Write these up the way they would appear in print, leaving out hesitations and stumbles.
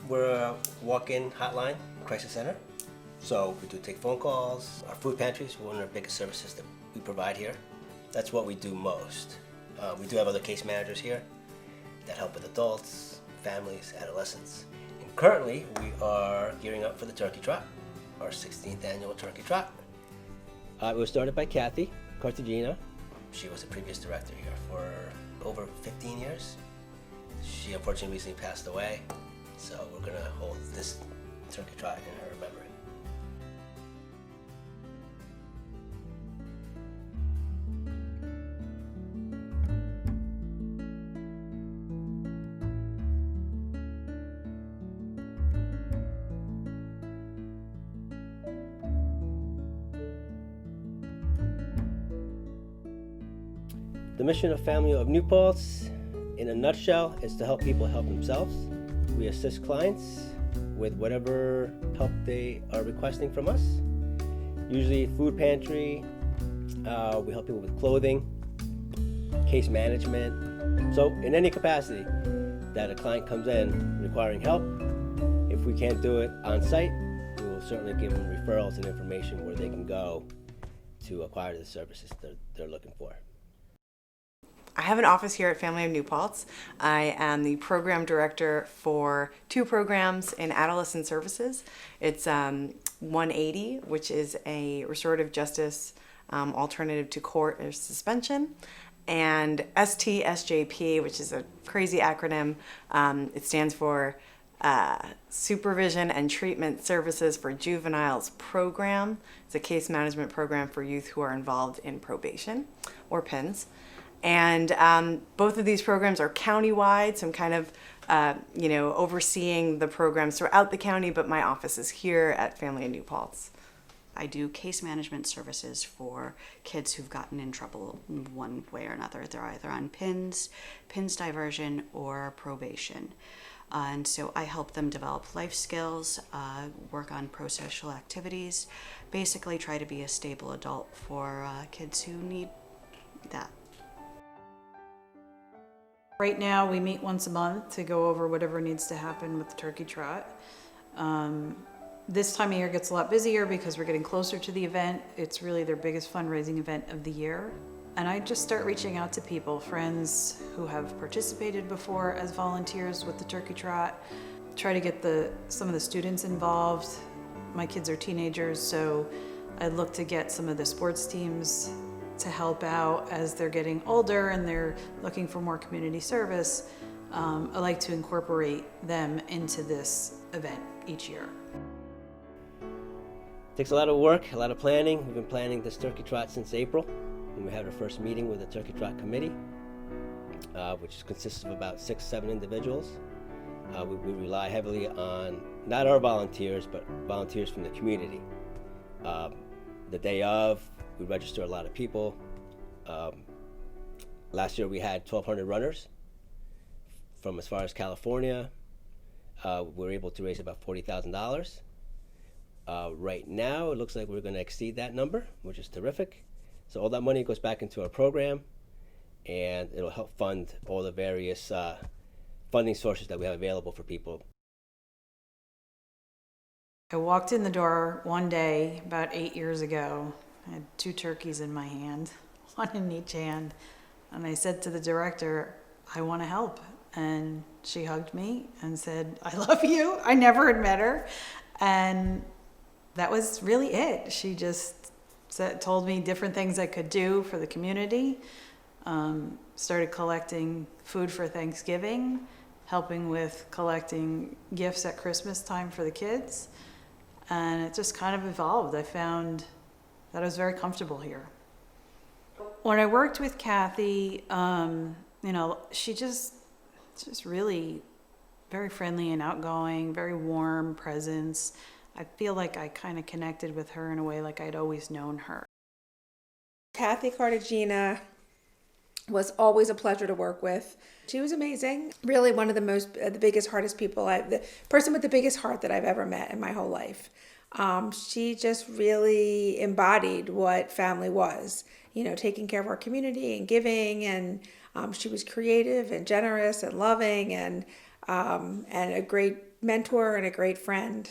We're a walk-in hotline crisis center. So we do take phone calls. Our food pantry is one of the biggest services that we provide here. That's what we do most. We do have other case managers here that help with adults, families, adolescents. And currently, we are gearing up for the Turkey Trot, our 16th annual Turkey Trot. It was started by Kathy Cartagena. She was the previous director here for over 15 years. She unfortunately recently passed away, so we're going to hold this Turkey Trot in her memory. The mission of Family of New Paltz, in a nutshell, is to help people help themselves. We assist clients with whatever help they are requesting from us. Usually food pantry, we help people with clothing, case management. So in any capacity that a client comes in requiring help, if we can't do it on site, we will certainly give them referrals and information where they can go to acquire the services they're looking for. I have an office here at Family of New Paltz. I am the program director for 2 programs in adolescent services. It's 180, which is a restorative justice alternative to court or suspension, and STSJP, which is a crazy acronym. It stands for Supervision and Treatment Services for Juveniles Program. It's a case management program for youth who are involved in probation or PINs. And both of these programs are countywide, so I'm kind of, overseeing the programs throughout the county, but my office is here at Family of New Paltz. I do case management services for kids who've gotten in trouble in one way or another. They're either on PINs diversion, or probation. And so I help them develop life skills, work on pro-social activities, basically try to be a stable adult for kids who need that. Right now, we meet once a month to go over whatever needs to happen with the Turkey Trot. This time of year gets a lot busier because we're getting closer to the event. It's really their biggest fundraising event of the year. And I just start reaching out to people, friends who have participated before as volunteers with the Turkey Trot, try to get some of the students involved. My kids are teenagers, so I'd look to get some of the sports teams to help out as they're getting older and they're looking for more community service. I like to incorporate them into this event each year. Takes a lot of work, a lot of planning. We've been planning this Turkey Trot since April, when we had our first meeting with the Turkey Trot Committee, which consists of about 6-7 individuals. We rely heavily on not our volunteers, but volunteers from the community. The day of, we register a lot of people. Last year we had 1,200 runners from as far as California. We were able to raise about $40,000. Right now it looks like we're going to exceed that number, which is terrific. So all that money goes back into our program, and it'll help fund all the various funding sources that we have available for people. I walked in the door one day about 8 years ago. I had 2 turkeys in my hand, one in each hand. And I said to the director, I want to help. And she hugged me and said, I love you. I never had met her. And that was really it. She just told me different things I could do for the community. Started collecting food for Thanksgiving, helping with collecting gifts at Christmas time for the kids. And it just kind of evolved. I found that I was very comfortable here. When I worked with Kathy, she just really very friendly and outgoing, very warm presence. I feel like I kind of connected with her in a way like I'd always known her. Kathy Cartagena was always a pleasure to work with. She was amazing. Really one of the biggest, hardest people, the person with the biggest heart that I've ever met in my whole life. She just really embodied what family was, taking care of our community and giving, and she was creative and generous and loving and a great mentor and a great friend.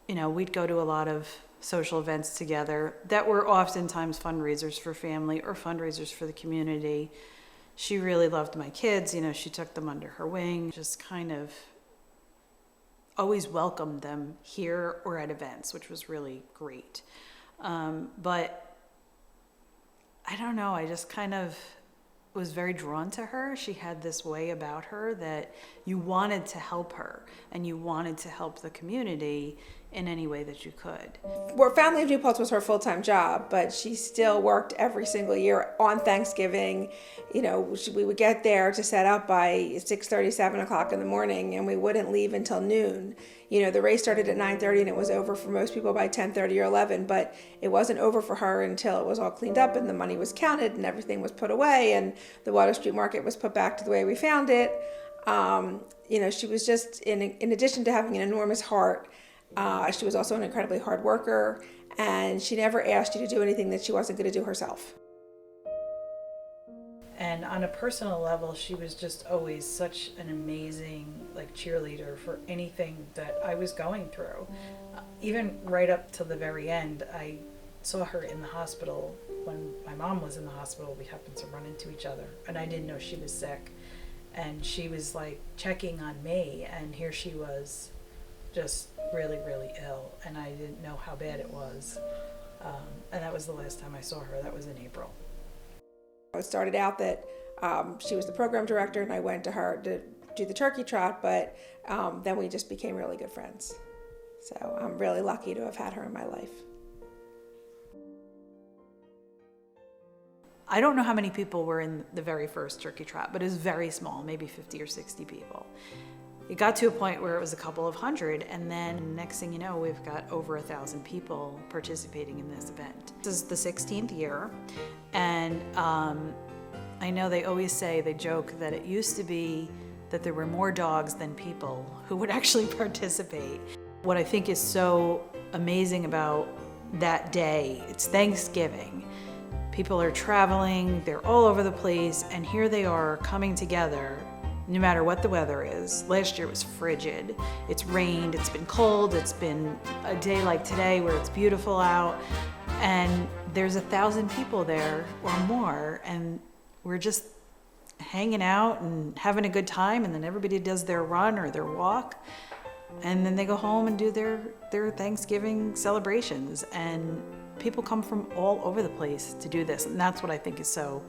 You know, we'd go to a lot of social events together that were oftentimes fundraisers for family or fundraisers for the community. She really loved my kids. You know, she took them under her wing, just kind of always welcomed them here or at events, which was really great. But I don't know, I just kind of was very drawn to her. She had this way about her that you wanted to help her and you wanted to help the community in any way that you could. Well, Family of New Paltz was her full-time job, but she still worked every single year on Thanksgiving. You know, we would get there to set up by 6:30, 7 o'clock in the morning, and we wouldn't leave until noon. You know, the race started at 9:30 and it was over for most people by 10:30 or 11, but it wasn't over for her until it was all cleaned up and the money was counted and everything was put away and the Water Street Market was put back to the way we found it. You know, she was just, in addition to having an enormous heart, she was also an incredibly hard worker, and she never asked you to do anything that she wasn't going to do herself. And on a personal level, she was just always such an amazing cheerleader for anything that I was going through. Even right up to the very end, I saw her in the hospital. When my mom was in the hospital, we happened to run into each other, and I didn't know she was sick. And she was checking on me, and here she was, just really, really ill, and I didn't know how bad it was. And that was the last time I saw her. That was in April. It started out that she was the program director and I went to her to do the turkey trot, but then we just became really good friends. So I'm really lucky to have had her in my life. I don't know how many people were in the very first turkey trot, but it was very small, maybe 50 or 60 people. It got to a point where it was a couple of hundred, and then next thing you know, we've got over 1,000 people participating in this event. This is the 16th year, and I know they always say, they joke that it used to be that there were more dogs than people who would actually participate. What I think is so amazing about that day, it's Thanksgiving. People are traveling, they're all over the place, and here they are coming together no matter what the weather is. Last year it was frigid. It's rained, it's been cold, it's been a day like today where it's beautiful out, and there's 1,000 people there or more, and we're just hanging out and having a good time, and then everybody does their run or their walk, and then they go home and do their Thanksgiving celebrations, and people come from all over the place to do this, and that's what I think is so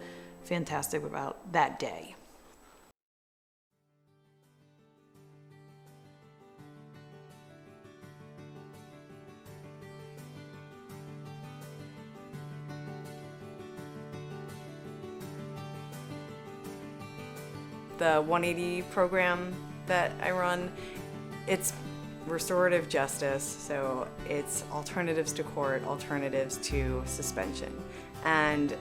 fantastic about that day. The 180 program that I run, it's restorative justice, so it's alternatives to court, alternatives to suspension. And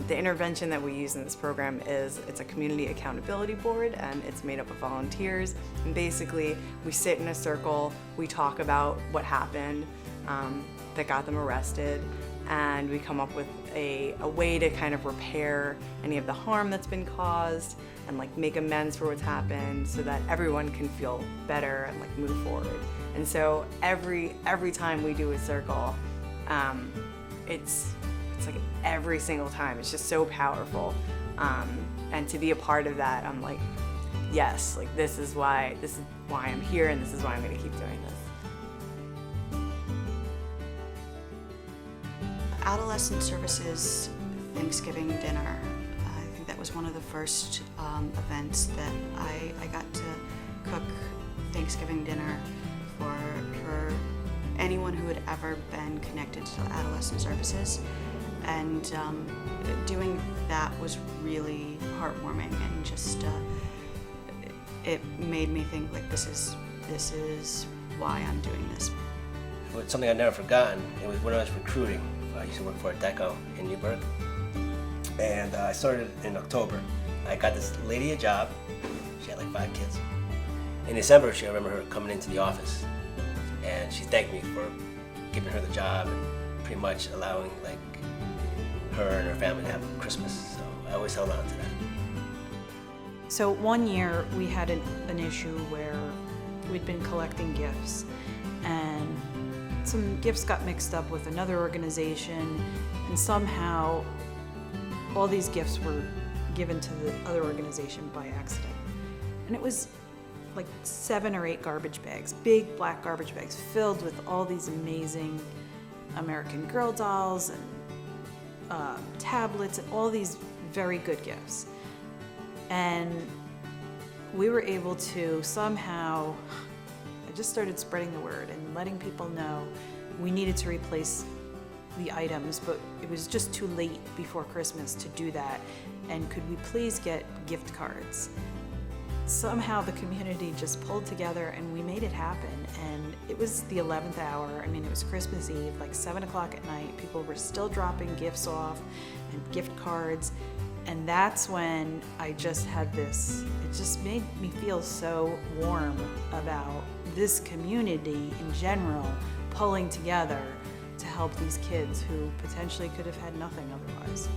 the intervention that we use in this program it's a community accountability board, and it's made up of volunteers. And basically, we sit in a circle, we talk about what happened that got them arrested, and we come up with a way to kind of repair any of the harm that's been caused and make amends for what's happened so that everyone can feel better and move forward. And so every time we do a circle, it's every single time, it's just so powerful. And to be a part of that, I'm yes, this is why I'm here, and this is why I'm gonna keep doing this. Adolescent Services Thanksgiving dinner. I think that was one of the first events that I got to cook Thanksgiving dinner for anyone who had ever been connected to Adolescent Services. And doing that was really heartwarming, and just it made me think this is why I'm doing this. It's something I've never forgotten. It was when I was recruiting. I used to work for a deco in Newburgh, and I started in October. I got this lady a job. She had 5 kids. In December, I remember her coming into the office, and she thanked me for giving her the job and pretty much allowing her and her family to have Christmas. So I always held on to that. So one year we had an issue where we'd been collecting gifts, and some gifts got mixed up with another organization, and somehow all these gifts were given to the other organization by accident. And it was like 7 or 8 garbage bags, big black garbage bags filled with all these amazing American Girl dolls and tablets and all these very good gifts. And we were able to somehow, I just started spreading the word and letting people know we needed to replace the items, but it was just too late before Christmas to do that. And could we please get gift cards? Somehow the community just pulled together and we made it happen. And it was the 11th hour. I mean, it was Christmas Eve, like 7 o'clock at night. People were still dropping gifts off and gift cards. And that's when I just had this, it just made me feel so warm about this community in general pulling together to help these kids who potentially could have had nothing otherwise.